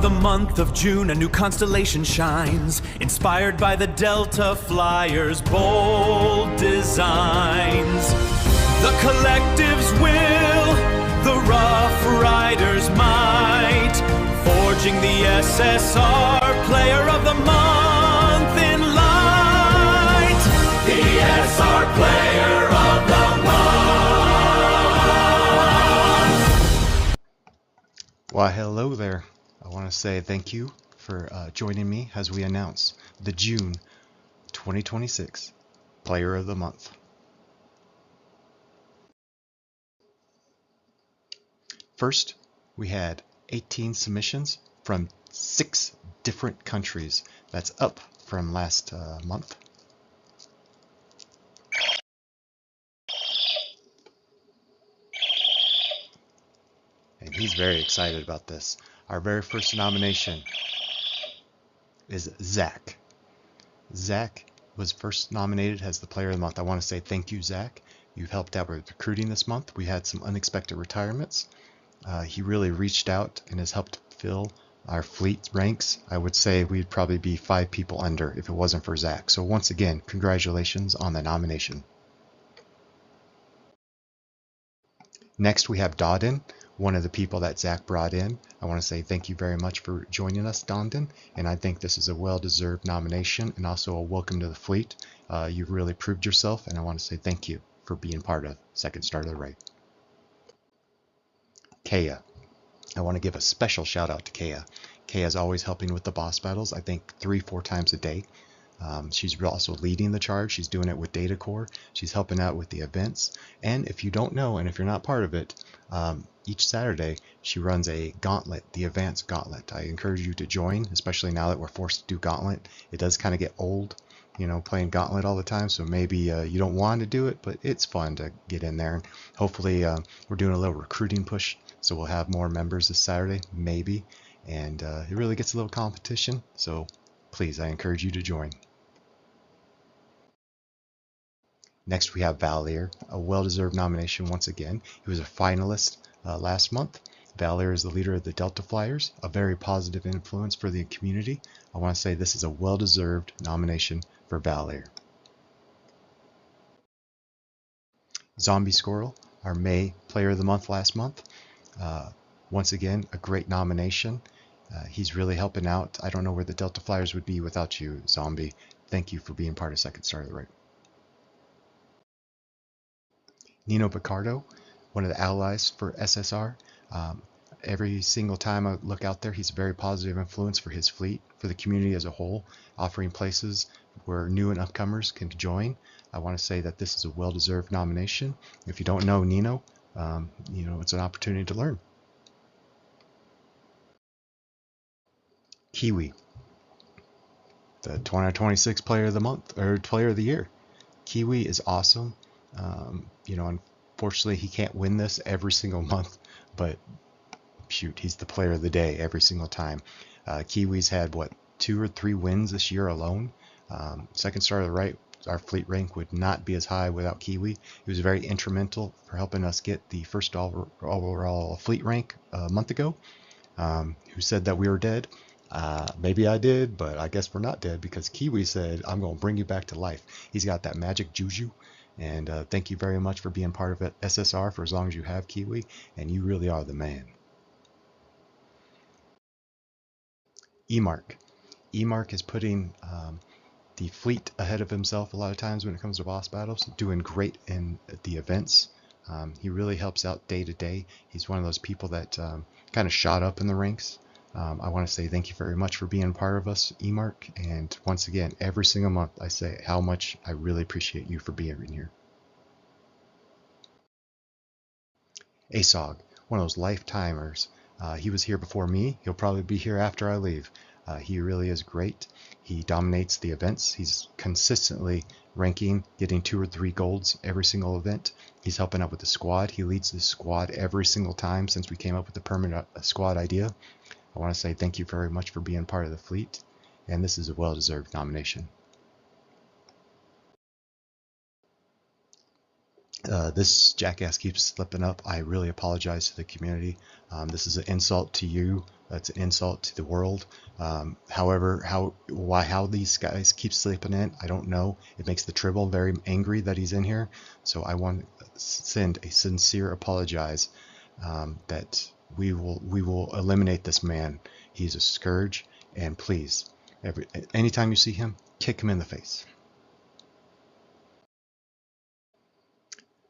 the month of June, a new constellation shines, inspired by the Delta Flyers' bold designs. The collective's will, the Rough Riders' might, forging the SSR Player of the Month in light. The SR Player of the Month. Well, hello there. I want to say thank you for joining me as we announce the June 2026 Player of the Month. First, we had 18 submissions from 6 different countries. That's up from last month. And he's very excited about this. Our very first nomination is Zach. Zach was first nominated as the Player of the Month. I want to say thank you, Zach. You've helped out with recruiting this month. We had some unexpected retirements. He really reached out and has helped fill our fleet ranks. I would say we'd probably be 5 people under if it wasn't for Zach. So once again, congratulations on the nomination. Next, we have Dodden, one of the people that Zach brought in. I want to say thank you very much for joining us, Dodden, and I think this is a well-deserved nomination and also a welcome to the fleet. You've really proved yourself, and I want to say thank you for being part of Second Star of the Right. Kaya. I want to give a special shout out to Kaya. Kaya is always helping with the boss battles, I think 3-4 times a day. She's also leading the charge. She's doing it with Data Core. She's helping out with the events. And if you don't know, and if you're not part of it, each Saturday she runs a gauntlet, the Advanced Gauntlet. I encourage you to join, especially now that we're forced to do gauntlet. It does kind of get old, you know, playing gauntlet all the time, so maybe you don't want to do it, but it's fun to get in there. And hopefully we're doing a little recruiting push, so we'll have more members this Saturday, maybe, and it really gets a little competition, so please, I encourage you to join. Next, we have Valier, a well-deserved nomination once again. He was a finalist last month. Valier is the leader of the Delta Flyers, a very positive influence for the community. I want to say this is a well-deserved nomination for Valier. Zombie Squirrel, our May Player of the Month last month. Once again, a great nomination. He's really helping out. I don't know where the Delta Flyers would be without you, Zombie. Thank you for being part of Second Star of the Right. Nino Picardo, one of the allies for SSR. Every single time I look out there, he's a very positive influence for his fleet, for the community as a whole, offering places where new and upcomers can join. I want to say that this is a well-deserved nomination. If you don't know Nino, you know, it's an opportunity to learn. Kiwi, the 2026 Player of the Month, or Player of the Year. Kiwi is awesome. You know, unfortunately, he can't win this every single month, but shoot, he's the player of the day every single time. Kiwi's had, what, 2 or 3 wins this year alone. Second Star of the Right, our fleet rank would not be as high without Kiwi. He was very instrumental for helping us get the first overall fleet rank a month ago. Who said that we were dead? Maybe I did, but I guess we're not dead, because Kiwi said, I'm going to bring you back to life. He's got that magic juju. And thank you very much for being part of it, SSR, for as long as you have, Kiwi, and you really are the man. Emark. Emark is putting the fleet ahead of himself a lot of times when it comes to boss battles, doing great in the events. He really helps out day to day. He's one of those people that kind of shot up in the ranks. I want to say thank you very much for being part of us, Emark, and once again, every single month I say how much I really appreciate you for being in here. ASOG, one of those lifetimers. He was here before me. He'll probably be here after I leave. He really is great. He dominates the events. He's consistently ranking, getting 2 or 3 golds every single event. He's helping out with the squad. He leads the squad every single time since we came up with the permanent squad idea. I want to say thank you very much for being part of the fleet, and this is a well-deserved nomination. This jackass keeps slipping up. I really apologize to the community. This is an insult to you. It's an insult to the world. However, how these guys keep slipping in, I don't know. It makes the Tribble very angry that he's in here. So I want to send a sincere apologize that we will eliminate this man. He's a scourge, and please, anytime you see him, kick him in the face.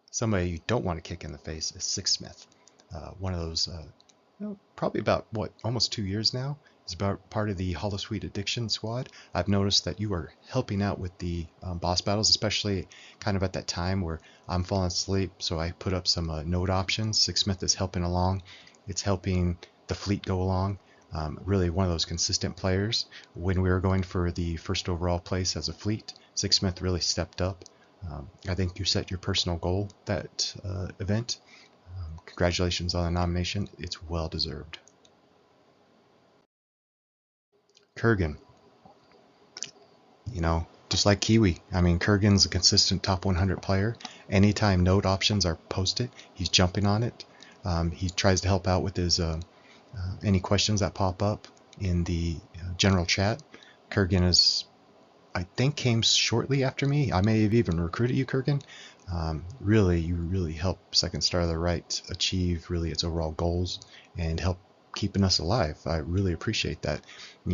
Somebody you don't want to kick in the face is Sixsmith. One of those, probably about, almost 2 years now. He's about part of the Holosuite Addiction Squad. I've noticed that you are helping out with the boss battles, especially kind of at that time where I'm falling asleep, so I put up some node options. Sixsmith is helping along. It's helping the fleet go along. Really one of those consistent players. When we were going for the first overall place as a fleet, Sixsmith really stepped up. I think you set your personal goal that event. Congratulations on the nomination. It's well deserved. Kurgan, just like Kiwi. I mean, Kurgan's a consistent top 100 player. Anytime node options are posted, he's jumping on it. He tries to help out with his any questions that pop up in the general chat. Kurgan is, I think, came shortly after me. I may have even recruited you, Kurgan. You really help Second Star of the Right achieve really its overall goals and help keeping us alive. I really appreciate that.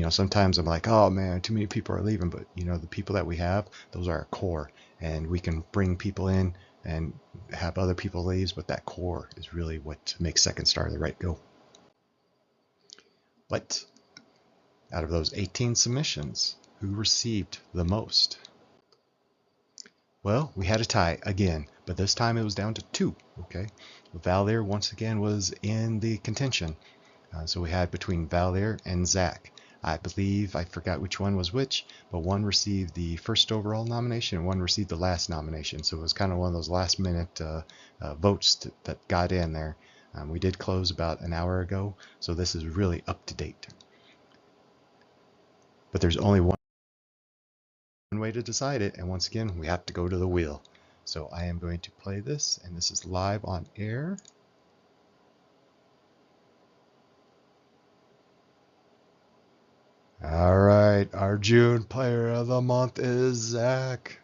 Sometimes I'm like, oh man, too many people are leaving, but the people that we have, those are our core, and we can bring people in and have other people leave, but that core is really what makes Second Star of the Right go. But out of those 18 submissions, who received the most? Well, we had a tie again, but this time it was down to 2. Okay, Valir once again was in the contention. So we had between Valir and Zach. I believe, I forgot which one was which, but one received the first overall nomination and one received the last nomination. So it was kind of one of those last minute votes that got in there. We did close about an hour ago, so this is really up to date. But there's only one way to decide it, and once again, we have to go to the wheel. So I am going to play this, and this is live on air. All right, our June player of the month is Zach.